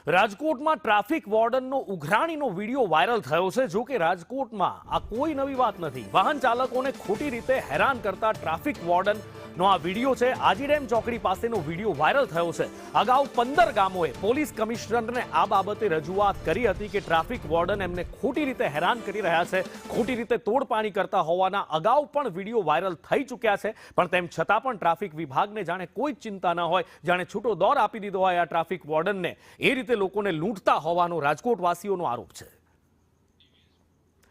રાજકોટમાં traffic વોર્ડનનો ઉઘરાણીનો video viral થયો છે। જો કે રાજકોટમાં આ કોઈ નવી વાત નથી। વાહન ચાલકોને ખોટી રીતે હેરાન કરતા ટ્રાફિક વોર્ડનનો આ વિડીયો છે। આજીડેમ ચોકડી પાસેનો વિડીયો વાયરલ થયો છે। અગાઉ 15 ગામોએ પોલીસ કમિશનરને આ બાબતે રજૂઆત કરી હતી કે ટ્રાફિક વોર્ડન એમને ખોટી રીતે હેરાન કરી રહ્યા છે, ખોટી રીતે તોડપાણી કરતા હોવાના અગાઉ પણ વિડીયો વાયરલ થઈ ચૂક્યા છે। પણ તેમ છતાં પણ ટ્રાફિક વિભાગને જાણે કોઈ ચિંતા ન હોય, જાણે છૂટો દોર આપી દીધો હોય આ ટ્રાફિક વોર્ડનને। એ રીતે લોકોને લૂંટતા હોવાનો રાજકોટવાસીઓનો આરોપ છે।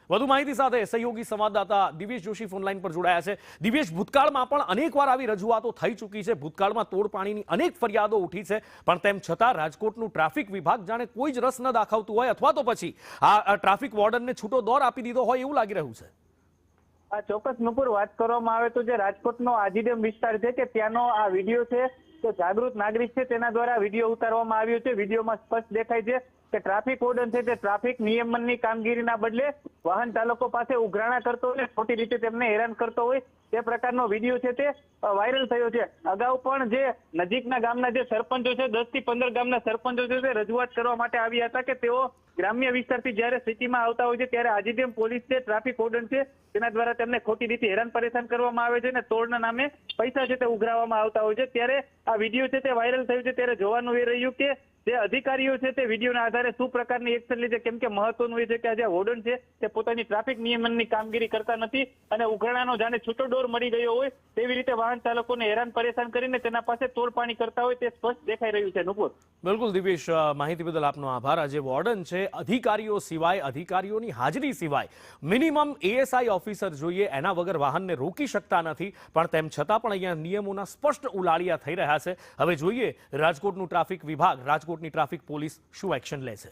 વધુ માહિતી સાથે સહયોગી સંવાદદાતા દિવેશ જોશી ફોનલાઈન પર જોડાયા છે। દિવેશ, ભૂતકાળમાં પણ અનેકવાર આવી રજૂઆતો થઈ ચૂકી છે, ભૂતકાળમાં તોડપાણીની અનેક ફરિયાદો ઉઠી છે, પણ તેમ છતાં રાજકોટનું ટ્રાફિક વિભાગ જાણે કોઈ જ રસ ન દાખવતું હોય, અથવા તો પછી આ ટ્રાફિક વોર્ડનને છૂટો દોર આપી દીધો હોય એવું લાગી રહ્યું છે। આ ચોક્કસ નુપુર વાત કરવામાં આવે તો જે રાજકોટનો આજીડેમ વિસ્તાર છે કે ત્યાંનો આ વિડીયો છે તો જાગૃત નાગરિક છે તેના દ્વારા વિડીયો ઉતારવામાં આવ્યો છે। વિડીયોમાં સ્પષ્ટ દેખાય છે કે ટ્રાફિક વોર્ડન છે તે ટ્રાફિક નિયમનની કામગીરીના બદલે વાહન ચાલકો પાસે ઉઘરાણા કરતો હોય, ખોટી રીતે તેમને હેરાન કરતો હોય તે પ્રકારનો વિડીયો છે તે વાયરલ થયો છે। અગાઉ પણ જે નજીકના ગામના જે સરપંચો છે, 10 થી 15 ગામના સરપંચો છે તે રજૂઆત કરવા માટે આવ્યા હતા કે તેઓ ગ્રામ્ય વિસ્તારથી જ્યારે સિટીમાં આવતા હોય છે ત્યારે આજીડેમ પોલીસ છે, ટ્રાફિક વોર્ડન છે તેના દ્વારા તેમને ખોટી રીતે હેરાન પરેશાન કરવામાં આવે છે અને તોડના નામે પૈસા છે તે ઉઘરાવવામાં આવતા હોય છે। ત્યારે આ વિડીયો છે તે વાયરલ થયું છે। ત્યારે જોવાનું એ રહ્યું કે જે અધિકારીઓ છે તે વિડીયોના આધારે શું પ્રકારની એક્શન લે છે, કેમ કે મહત્વનું એ છે કે આ જે વોર્ડન છે તે પોતાની ટ્રાફિક નિયમનની કામગીરી કરતા નથી અને ઉઘરાણાનો જાણે છૂટો દોર મળી ગયો હોય તેવી રીતે વાહન ચાલકોને હેરાન પરેશાન કરીને તેના પાસે તોડપાણી કરતા હોય તે સ્પષ્ટ દેખાઈ રહ્યું છે। નુપુર, બિલકુલ દિવેશ, માહિતી બદલ આપનો આભાર। આ જે વોર્ડન છે અધિકારીઓ સિવાય, અધિકારીઓની હાજરી સિવાય મિનિમમ એએસઆઈ ઓફિસર જોઈએ, એના વગર વાહનને રોકી શકતા નથી, પણ તેમ છતાં પણ અહીંયા નિયમોના સ્પષ્ટ ઉલાળિયા થઈ રહ્યા છે। હવે જોઈએ રાજકોટનું ટ્રાફિક વિભાગ, રાજકોટની ટ્રાફિક પોલીસ શું એક્શન લે છે।